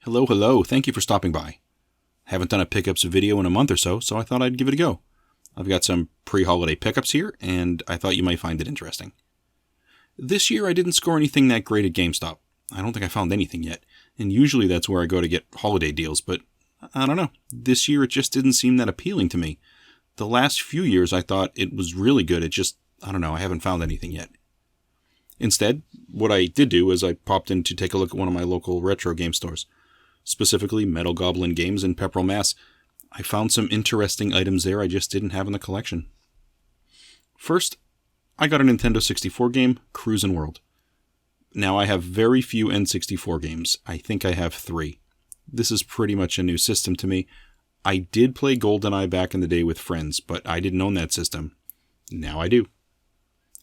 Hello, hello. Thank you for stopping by. Haven't done a pickups video in a month or so I thought I'd give it a go. I've got some pre-holiday pickups here, and I thought you might find it interesting. This year I didn't score anything that great at GameStop. I don't think I found anything yet, and usually that's where I go to get holiday deals, but I don't know. This year it just didn't seem that appealing to me. The last few years I thought it was really good, I don't know, I haven't found anything yet. Instead, what I did do is I popped in to take a look at one of my local retro game stores. Specifically Metal Goblin Games in Pepperell, Mass. I found some interesting items there I just didn't have in the collection. First, I got a Nintendo 64 game, Cruisin' World. Now I have very few N64 games. I think I have 3. This is pretty much a new system to me. I did play GoldenEye back in the day with friends, but I didn't own that system. Now I do.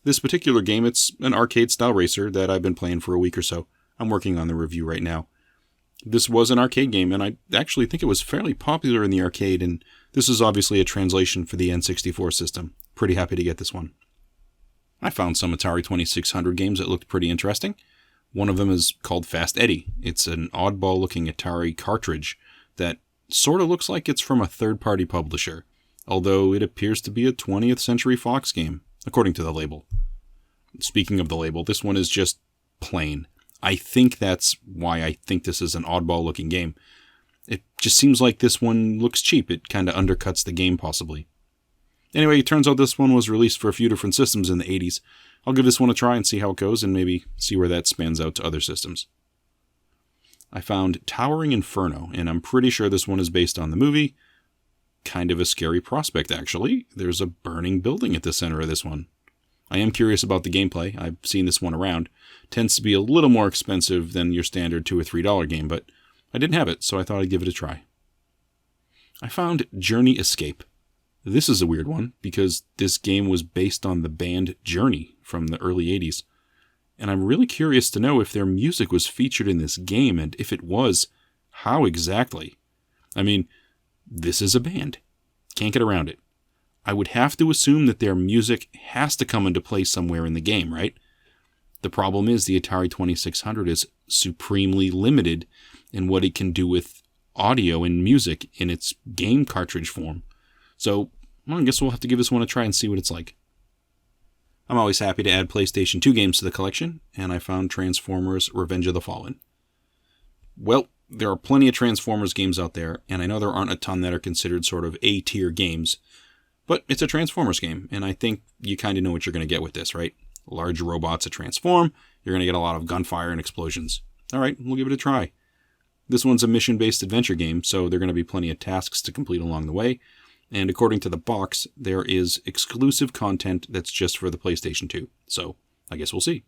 This particular game, it's an arcade-style racer that I've been playing for a week or so. I'm working on the review right now. This was an arcade game, and I actually think it was fairly popular in the arcade, and this is obviously a translation for the N64 system. Pretty happy to get this one. I found some Atari 2600 games that looked pretty interesting. One of them is called Fast Eddie. It's an oddball-looking Atari cartridge that sort of looks like it's from a third-party publisher, although it appears to be a 20th Century Fox game, according to the label. Speaking of the label, this one is just plain. I think that's why I think this is an oddball-looking game. It just seems like this one looks cheap. It kind of undercuts the game, possibly. Anyway, it turns out this one was released for a few different systems in the 80s. I'll give this one a try and see how it goes, and maybe see where that spans out to other systems. I found Towering Inferno, and I'm pretty sure this one is based on the movie. Kind of a scary prospect, actually. There's a burning building at the center of this one. I am curious about the gameplay. I've seen this one around. Tends to be a little more expensive than your standard $2 or $3 game, but I didn't have it, so I thought I'd give it a try. I found Journey Escape. This is a weird one, because this game was based on the band Journey from the early 80s. And I'm really curious to know if their music was featured in this game, and if it was, how exactly. I mean, this is a band. Can't get around it. I would have to assume that their music has to come into play somewhere in the game, right? The problem is the Atari 2600 is supremely limited in what it can do with audio and music in its game cartridge form. So, I guess we'll have to give this one a try and see what it's like. I'm always happy to add PlayStation 2 games to the collection, and I found Transformers Revenge of the Fallen. Well, there are plenty of Transformers games out there, and I know there aren't a ton that are considered sort of A-tier games, but it's a Transformers game, and I think you kind of know what you're going to get with this, right? Large robots that transform, you're going to get a lot of gunfire and explosions. Alright, we'll give it a try. This one's a mission-based adventure game, so there are going to be plenty of tasks to complete along the way, and according to the box, there is exclusive content that's just for the PlayStation 2, so I guess we'll see.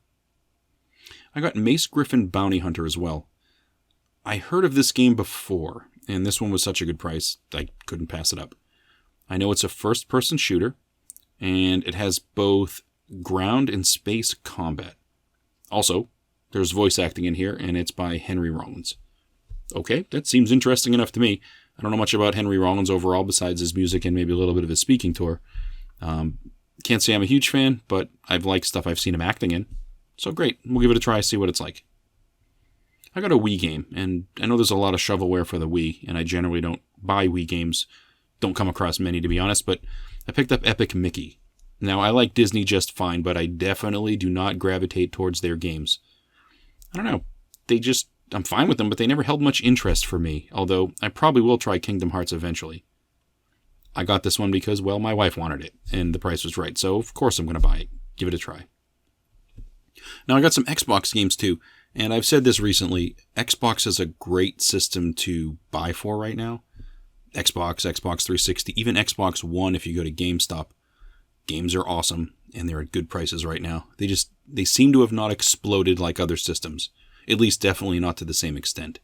I got Mace Griffin Bounty Hunter as well. I heard of this game before, and this one was such a good price, I couldn't pass it up. I know it's a first-person shooter, and it has both ground and space combat. Also, there's voice acting in here, and it's by Henry Rollins. Okay, that seems interesting enough to me. I don't know much about Henry Rollins overall besides his music and maybe a little bit of his speaking tour. Can't say I'm a huge fan, but I've liked stuff I've seen him acting in. So great, we'll give it a try, see what it's like. I got a Wii game, and I know there's a lot of shovelware for the Wii, and I generally don't buy Wii games. Don't come across many, to be honest, but I picked up Epic Mickey. Now, I like Disney just fine, but I definitely do not gravitate towards their games. I don't know, I'm fine with them, but they never held much interest for me, although I probably will try Kingdom Hearts eventually. I got this one because, well, my wife wanted it, and the price was right, so of course I'm going to buy it. Give it a try. Now, I got some Xbox games too, and I've said this recently, Xbox is a great system to buy for right now. Xbox 360, even Xbox One if you go to GameStop. Games are awesome, and they're at good prices right now. They seem to have not exploded like other systems. At least definitely not to the same extent.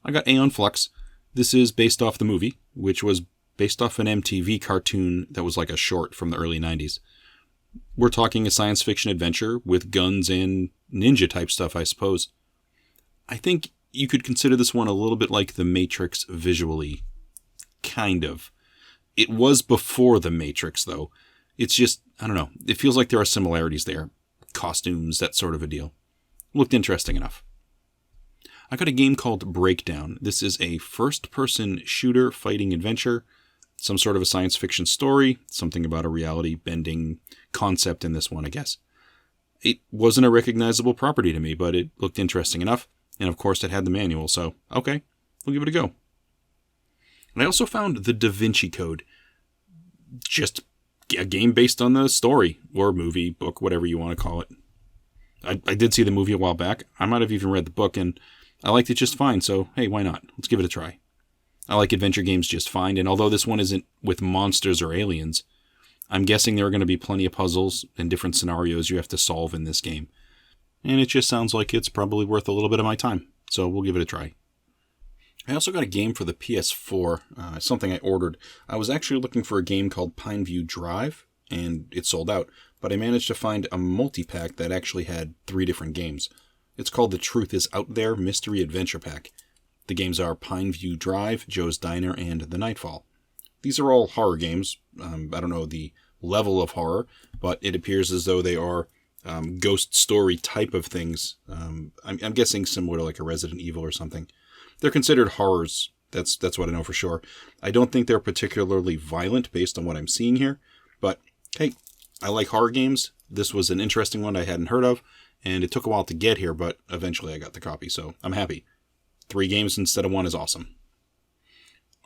I got Aeon Flux. This is based off the movie, which was based off an MTV cartoon that was like a short from the early 90s. We're talking a science fiction adventure with guns and ninja type stuff, I suppose. I think you could consider this one a little bit like The Matrix visually. Kind of. It was before The Matrix, though. It's just, I don't know, it feels like there are similarities there. Costumes, that sort of a deal. Looked interesting enough. I got a game called Breakdown. This is a first-person shooter fighting adventure, some sort of a science fiction story, something about a reality-bending concept in this one, I guess. It wasn't a recognizable property to me, but it looked interesting enough, and of course it had the manual, so okay, we'll give it a go. I also found the Vinci Code, just a game based on the story, or movie, book, whatever you want to call it. I did see the movie a while back. I might have even read the book, and I liked it just fine, so hey, why not? Let's give it a try. I like adventure games just fine, and although this one isn't with monsters or aliens, I'm guessing there are going to be plenty of puzzles and different scenarios you have to solve in this game. And it just sounds like it's probably worth a little bit of my time, so we'll give it a try. I also got a game for the PS4, something I ordered. I was actually looking for a game called Pineview Drive, and it sold out, but I managed to find a multi-pack that actually had 3 different games. It's called The Truth Is Out There Mystery Adventure Pack. The games are Pineview Drive, Joe's Diner, and The Nightfall. These are all horror games. I don't know the level of horror, but it appears as though they are ghost story type of things. I'm guessing similar to like a Resident Evil or something. They're considered horrors. That's what I know for sure. I don't think they're particularly violent based on what I'm seeing here, but hey, I like horror games. This was an interesting one I hadn't heard of, and it took a while to get here, but eventually I got the copy, so I'm happy. 3 games instead of 1 is awesome.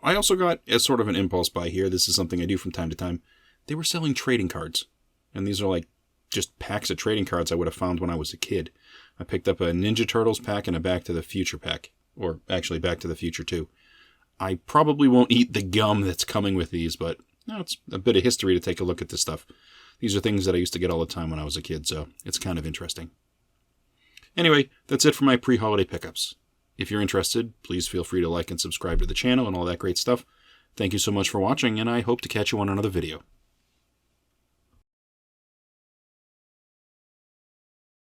I also got, as sort of an impulse buy here, this is something I do from time to time, they were selling trading cards, and these are like just packs of trading cards I would have found when I was a kid. I picked up a Ninja Turtles pack and a Back to the Future pack. Or actually Back to the Future 2. I probably won't eat the gum that's coming with these, but it's a bit of history to take a look at this stuff. These are things that I used to get all the time when I was a kid, so it's kind of interesting. Anyway, that's it for my pre-holiday pickups. If you're interested, please feel free to like and subscribe to the channel and all that great stuff. Thank you so much for watching, and I hope to catch you on another video.